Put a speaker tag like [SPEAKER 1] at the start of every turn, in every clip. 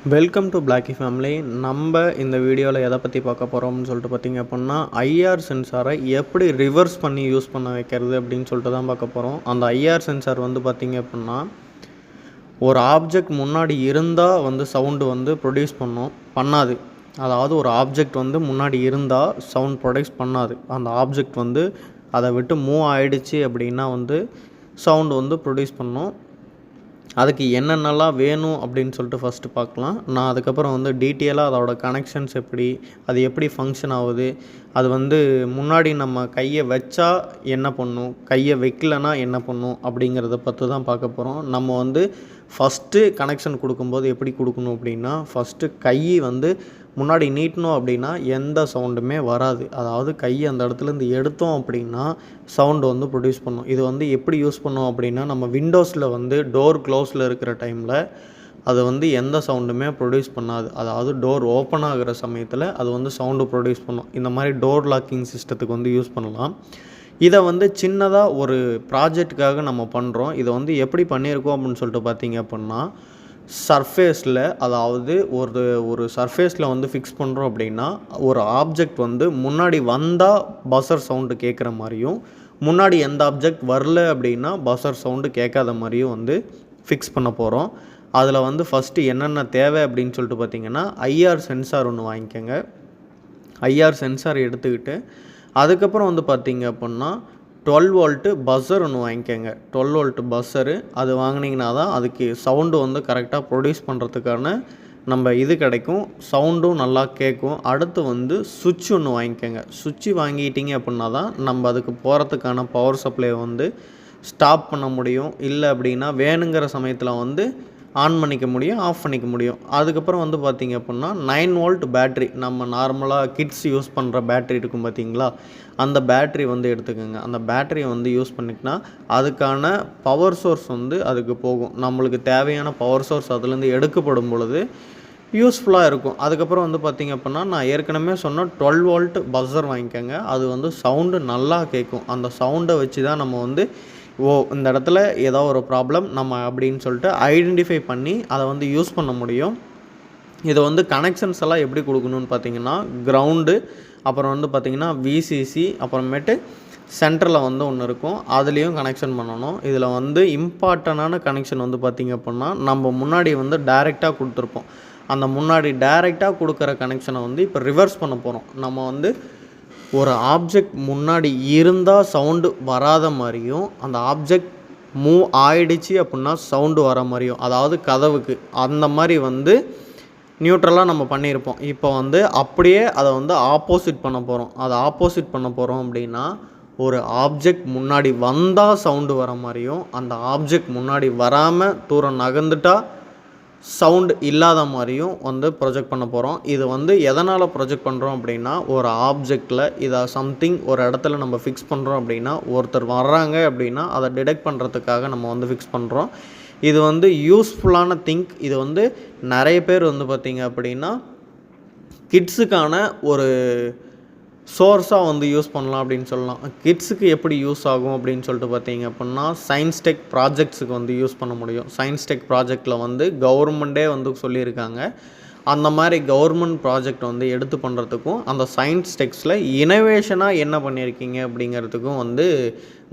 [SPEAKER 1] Welcome to Blackie family. நம்ம இந்த வீடியோவில் எதை பற்றி பார்க்க போகிறோம்னு சொல்லிட்டு பார்த்தீங்க அப்படின்னா, ஐஆர் சென்சாரை எப்படி ரிவர்ஸ் பண்ணி யூஸ் பண்ண வைக்கிறது அப்படின்னு சொல்லிட்டு தான் பார்க்க போகிறோம். அந்த ஐஆர் சென்சார் வந்து பார்த்திங்க அப்படின்னா, ஒரு ஆப்ஜெக்ட் முன்னாடி இருந்தால் வந்து சவுண்டு வந்து ப்ரொடியூஸ் பண்ணாது. அதாவது ஒரு ஆப்ஜெக்ட் வந்து முன்னாடி இருந்தால் சவுண்ட் ப்ரொடியூஸ் பண்ணாது. அந்த ஆப்ஜெக்ட் வந்து அதை விட்டு மூவ் ஆகிடுச்சு அப்படின்னா வந்து சவுண்டு வந்து ப்ரொடியூஸ் பண்ணும். அதுக்கு என்னென்னலாம் வேணும் அப்படின்னு சொல்லிட்டு ஃபஸ்ட்டு பார்க்கலாம். நான் அதுக்கப்புறம் வந்து டீட்டெயிலாக அதோட கனெக்ஷன்ஸ் அது எப்படி ஃபங்க்ஷன் ஆகுது, அது வந்து முன்னாடி நம்ம கையை வச்சா என்ன பண்ணும், கையை வைக்கலனா என்ன பண்ணும் அப்படிங்கிறத பற்றி தான் பார்க்க போகிறோம். நம்ம வந்து ஃபஸ்ட்டு கனெக்ஷன் கொடுக்கும்போது எப்படி கொடுக்கணும் அப்படின்னா, ஃபஸ்ட்டு கை வந்து முன்னாடி நீட்டணும் அப்படின்னா எந்த சவுண்டுமே வராது. அதாவது கையை அந்த இடத்துலேருந்து எடுத்தோம் அப்படின்னா சவுண்டு வந்து ப்ரொடியூஸ் பண்ணும். இது வந்து எப்படி யூஸ் பண்ணோம் அப்படின்னா, நம்ம விண்டோஸில் வந்து டோர் க்ளோஸில் இருக்கிற டைமில் அது வந்து எந்த சவுண்டுமே ப்ரொடியூஸ் பண்ணாது. அதாவது டோர் ஓப்பன் ஆகிற சமயத்தில் அது வந்து சவுண்டு ப்ரொடியூஸ் பண்ணும். இந்த மாதிரி டோர் லாக்கிங் சிஸ்டத்துக்கு வந்து யூஸ் பண்ணலாம். இதை வந்து சின்னதாக ஒரு ப்ராஜெக்ட்டுக்காக நம்ம பண்ணுறோம். இதை வந்து எப்படி பண்ணியிருக்கோம் அப்படின்னு சொல்லிட்டு பார்த்தீங்க அப்படின்னா, சர்ஃபேஸில், அதாவது ஒரு சர்ஃபேஸில் வந்து ஃபிக்ஸ் பண்ணுறோம் அப்படின்னா, ஒரு ஆப்ஜெக்ட் வந்து முன்னாடி வந்தால் பஸர் சவுண்டு கேட்குற மாதிரியும், முன்னாடி எந்த ஆப்ஜெக்ட் வரல அப்படின்னா பஸர் சவுண்டு கேட்காத மாதிரியும் வந்து ஃபிக்ஸ் பண்ண போகிறோம். அதில் வந்து ஃபஸ்ட்டு என்னென்ன தேவை அப்படின்னு சொல்லிட்டு பார்த்திங்கன்னா, ஐஆர் சென்சார் ஒன்று வாங்கிக்கோங்க. ஐஆர் சென்சார் எடுத்துக்கிட்டு அதுக்கப்புறம் வந்து பார்த்திங்க அப்படின்னா 12 வோல்ட்டு பஸ்ஸர் ஒன்று வாங்கிக்கோங்க. 12 வோல்ட்டு பஸ்ஸரு அது வாங்கினீங்கன்னா தான் அதுக்கு சவுண்டு வந்து கரெக்டாக ப்ரொடியூஸ் பண்ணுறதுக்கான நம்ம இது கிடைக்கும். சவுண்டும் நல்லா கேட்கும். அடுத்து வந்து சுவிட்ச் ஒன்று வாங்கிக்கோங்க. சுவிட்சு வாங்கிட்டீங்க அப்படின்னா தான் நம்ம அதுக்கு போகிறதுக்கான பவர் சப்ளை வந்து ஸ்டாப் பண்ண முடியும். இல்லை அப்படின்னா வேணுங்கிற சமயத்தில் வந்து ஆன் பண்ணிக்க முடியும், ஆஃப் பண்ணிக்க முடியும். அதுக்கப்புறம் வந்து பார்த்திங்க அப்படின்னா 9 வோல்ட் பேட்ரி, நம்ம நார்மலாக கிட்ஸ் யூஸ் பண்ணுற பேட்ரி இருக்கும் பார்த்திங்களா, அந்த பேட்ரி வந்து எடுத்துக்கோங்க. அந்த பேட்டரியை வந்து யூஸ் பண்ணிக்கினா அதுக்கான பவர் சோர்ஸ் வந்து அதுக்கு போகும். நம்மளுக்கு தேவையான பவர் சோர்ஸ் அதுலேருந்து எடுக்கப்படும் பொழுது யூஸ்ஃபுல்லாக இருக்கும். அதுக்கப்புறம் வந்து பார்த்திங்க அப்படின்னா, நான் ஏற்கனவே சொன்ன 12 வோல்ட் பஸ்ஸர் வாங்கிக்கோங்க. அது வந்து சவுண்டு நல்லா கேட்கும். அந்த சவுண்டை வச்சு தான் நம்ம வந்து இந்த இடத்துல ஏதோ ஒரு ப்ராப்ளம் நம்ம அப்படின்னு சொல்லிட்டு ஐடென்டிஃபை பண்ணி அதை வந்து யூஸ் பண்ண முடியும். இதை வந்து கனெக்ஷன்ஸ் எல்லாம் எப்படி கொடுக்கணும்னு பார்த்திங்கன்னா, கிரவுண்டு, அப்புறம் வந்து பார்த்திங்கன்னா விசிசி, அப்புறமேட்டு சென்டரில் வந்து ஒன்று இருக்கும், அதுலேயும் கனெக்ஷன் பண்ணணும். இதில் வந்து இம்பார்ட்டண்டான கனெக்ஷன் வந்து பார்த்திங்க அப்படின்னா, நம்ம முன்னாடி வந்து டைரெக்டாக கொடுத்துருப்போம். அந்த முன்னாடி டைரெக்டாக கொடுக்குற கனெக்ஷனை வந்து இப்போ ரிவர்ஸ் பண்ண போகிறோம். நம்ம வந்து ஒரு ஆப்ஜெக்ட் முன்னாடி இருந்தால் சவுண்டு வராத மாதிரியும், அந்த ஆப்ஜெக்ட் மூவ் ஆகிடுச்சு அப்படின்னா சவுண்டு வர மாதிரியும், அதாவது கதவுக்கு அந்த மாதிரி வந்து நியூட்ரலாக நம்ம பண்ணியிருப்போம். இப்போ வந்து அப்படியே அதை வந்து ஆப்போசிட் பண்ண போகிறோம். அதை ஆப்போசிட் பண்ண போகிறோம் அப்படின்னா, ஒரு ஆப்ஜெக்ட் முன்னாடி வந்தால் சவுண்டு வர மாதிரியும், அந்த ஆப்ஜெக்ட் முன்னாடி வராமல் தூரம் நகர்ந்துட்டால் சவுண்டு இல்லாத மாதிரியும் வந்து ப்ரொஜெக்ட் பண்ண போகிறோம். இது வந்து எதனால் ப்ரொஜெக்ட் பண்ணுறோம் அப்படின்னா, ஒரு ஆப்ஜெக்டில் இதை சம்திங் ஒரு இடத்துல நம்ம ஃபிக்ஸ் பண்ணுறோம் அப்படின்னா, ஒருத்தர் வர்றாங்க அப்படின்னா அதை டிடெக்ட் பண்ணுறதுக்காக நம்ம வந்து ஃபிக்ஸ் பண்ணுறோம். இது வந்து யூஸ்ஃபுல்லான திங்க். இது வந்து நிறைய பேர் வந்து பார்த்திங்க அப்படின்னா கிட்ஸுக்கான ஒரு சோர்ஸாக வந்து யூஸ் பண்ணலாம் அப்படின்னு சொல்லலாம். கிட்ஸுக்கு எப்படி யூஸ் ஆகும் அப்படின்னு சொல்லிட்டு பார்த்தீங்க அப்படின்னா, சயின்ஸ் டெக் ப்ராஜெக்ட்ஸுக்கு வந்து யூஸ் பண்ண முடியும். சயின்ஸ் டெக் ப்ராஜெக்டில் வந்து கவர்மெண்ட்டே வந்து சொல்லியிருக்காங்க. அந்த மாதிரி கவர்மெண்ட் ப்ராஜெக்ட் வந்து எடுத்து பண்ணுறதுக்கும், அந்த சயின்ஸ் டெக்ஸில் இனோவேஷனாக என்ன பண்ணியிருக்கீங்க அப்படிங்கிறதுக்கும் வந்து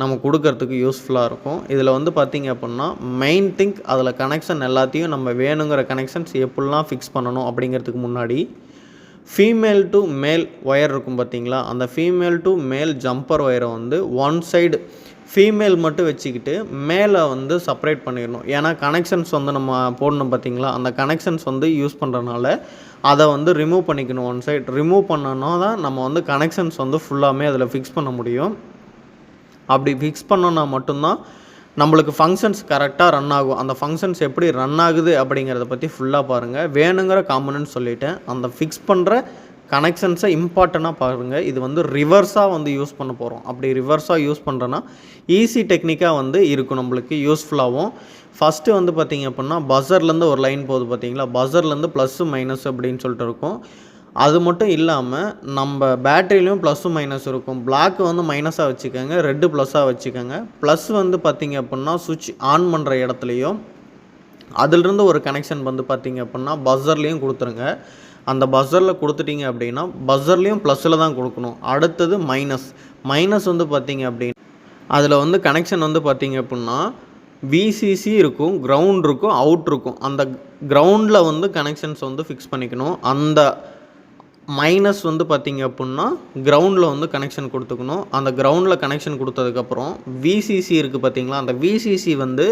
[SPEAKER 1] நம்ம கொடுக்கறதுக்கு யூஸ்ஃபுல்லாக இருக்கும். இதில் வந்து பார்த்திங்க அப்படின்னா மெயின் திங்க், அதில் கனெக்ஷன் எல்லாத்தையும் நம்ம வேணுங்கிற கனெக்ஷன்ஸ் எப்படிலாம் ஃபிக்ஸ் பண்ணணும் அப்படிங்கிறதுக்கு முன்னாடி ஃபீமேல் டு மேல் ஒயர் இருக்கும் பார்த்திங்களா, அந்த ஃபீமேல் டு மேல் ஜம்பர் ஒயரை வந்து ஒன் சைடு ஃபீமேல் மட்டும் வச்சுக்கிட்டு மேலே வந்து செப்பரேட் பண்ணிடணும். ஏன்னா கனெக்ஷன்ஸ் வந்து நம்ம போடணும் பார்த்திங்களா, அந்த கனெக்ஷன்ஸ் வந்து யூஸ் பண்ணுறனால அதை வந்து ரிமூவ் பண்ணிக்கணும். ஒன் சைடு ரிமூவ் பண்ணோன்னா தான் நம்ம வந்து கனெக்ஷன்ஸ் வந்து ஃபுல்லாமே அதில் ஃபிக்ஸ் பண்ண முடியும். அப்படி ஃபிக்ஸ் பண்ணோன்னா மட்டும்தான் நம்மளுக்கு ஃபங்க்ஷன்ஸ் கரெக்டாக ரன் ஆகும். அந்த ஃபங்க்ஷன்ஸ் எப்படி ரன் ஆகுது அப்படிங்கிறத பற்றி ஃபுல்லாக பாருங்கள். வேணுங்கிற காம்பனன்ட் சொல்லிவிட்டேன். அந்த ஃபிக்ஸ் பண்ணுற கனெக்ஷன்ஸை இம்பார்ட்டண்ட்டாக பாருங்கள். இது வந்து ரிவர்ஸாக வந்து யூஸ் பண்ண போகிறோம். அப்படி ரிவர்ஸாக யூஸ் பண்ணுறோன்னா ஈஸி டெக்னிக்காக வந்து இருக்கும், நம்மளுக்கு யூஸ்ஃபுல்லாகவும். ஃபஸ்ட்டு வந்து பார்த்திங்க அப்படின்னா பஸர்லேருந்து ஒரு லைன் போகுது பார்த்திங்களா, பஸர்லேருந்து ப்ளஸ்ஸு மைனஸ் அப்படின்னு சொல்லிட்டு இருக்கும். அது மட்டும் இல்லாமல் நம்ம பேட்டரியிலையும் ப்ளஸ்ஸும் மைனஸ் இருக்கும். பிளாக் வந்து மைனஸாக வச்சுக்கோங்க, ரெட்டு ப்ளஸ்ஸாக வச்சுக்கோங்க. ப்ளஸ் வந்து பார்த்திங்க அப்படின்னா சுவிட்ச் ஆன் பண்ணுற இடத்துலையும், அதிலிருந்து ஒரு கனெக்ஷன் வந்து பார்த்திங்க அப்படின்னா பஸ்ஸர்லேயும் கொடுத்துருங்க. அந்த பஸ்ஸரில் கொடுத்துட்டிங்க அப்படின்னா பஸ்ஸர்லேயும் ப்ளஸில் தான் கொடுக்கணும். அடுத்தது மைனஸ் வந்து பார்த்திங்க அப்படின்னா அதில் வந்து கனெக்ஷன் வந்து பார்த்திங்க அப்படின்னா விசிசி இருக்கும், கிரவுண்ட் இருக்கும், அவுட் இருக்கும். அந்த கிரவுண்டில் வந்து கனெக்ஷன்ஸ் வந்து ஃபிக்ஸ் பண்ணிக்கணும். அந்த மைனஸ் வந்து பார்த்திங்க அப்படின்னா கிரவுண்டில் வந்து கனெக்ஷன் கொடுத்துக்கணும். அந்த கிரவுண்டில் கனெக்ஷன் கொடுத்ததுக்கப்புறம் விசிசி இருக்குது பார்த்திங்களா, அந்த விசிசி வந்து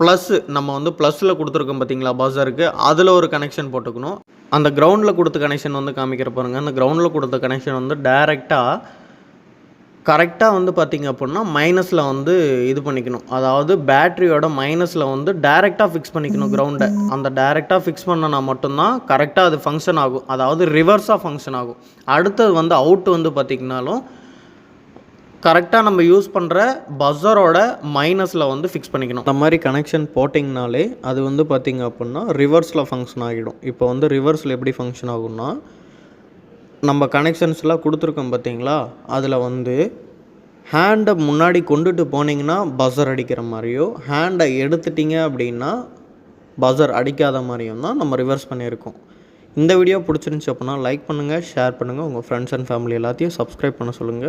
[SPEAKER 1] ப்ளஸ்ஸு நம்ம வந்து ப்ளஸில் கொடுத்துருக்கோம் பார்த்திங்களா பஸ்ஸருக்கு, அதில் ஒரு கனெக்ஷன் போட்டுக்கணும். அந்த கிரவுண்டில் கொடுத்த கனெக்ஷன் வந்து காமிக்கிற பாருங்கள். அந்த கிரவுண்டில் கொடுத்த கனெக்ஷன் வந்து கரெக்டாக வந்து பார்த்திங்க அப்படின்னா மைனஸில் வந்து இது பண்ணிக்கணும். அதாவது பேட்ரியோட மைனஸில் வந்து டைரெக்டாக ஃபிக்ஸ் பண்ணிக்கணும் கிரவுண்டை. அந்த டைரெக்டாக ஃபிக்ஸ் பண்ணனா மட்டும்தான் கரெக்டாக அது ஃபங்க்ஷன் ஆகும். அதாவது ரிவர்ஸாக ஃபங்க்ஷன் ஆகும். அடுத்தது வந்து அவுட் வந்து பார்த்திங்கனாலும் கரெக்டாக நம்ம யூஸ் பண்ணுற பஸ்ஸரோட மைனஸில் வந்து ஃபிக்ஸ் பண்ணிக்கணும். அந்த மாதிரி கனெக்ஷன் போட்டிங்கனாலே அது வந்து பார்த்திங்க அப்படின்னா ரிவர்ஸில் ஃபங்க்ஷன் ஆகிடும். இப்போ வந்து ரிவர்ஸில் எப்படி ஃபங்க்ஷன் ஆகும்னா, நம்ம கனெக்ஷன்ஸ்லாம் கொடுத்துருக்கோம் பார்த்திங்களா, அதில் வந்து ஹேண்டை முன்னாடி கொண்டுட்டு போனீங்கன்னா பஸ்ஸர் அடிக்கிற மாதிரியோ, ஹேண்டை எடுத்துட்டிங்க அப்படின்னா பஸ்ஸர் அடிக்காத மாதிரியும் தான் நம்ம ரிவர்ஸ் பண்ணியிருக்கோம். இந்த வீடியோ பிடிச்சிருந்துச்சி அப்படின்னா லைக் பண்ணுங்கள், ஷேர் பண்ணுங்கள், உங்கள் ஃப்ரெண்ட்ஸ் அண்ட் ஃபேமிலி எல்லாத்தையும் சப்ஸ்கிரைப் பண்ண சொல்லுங்கள்.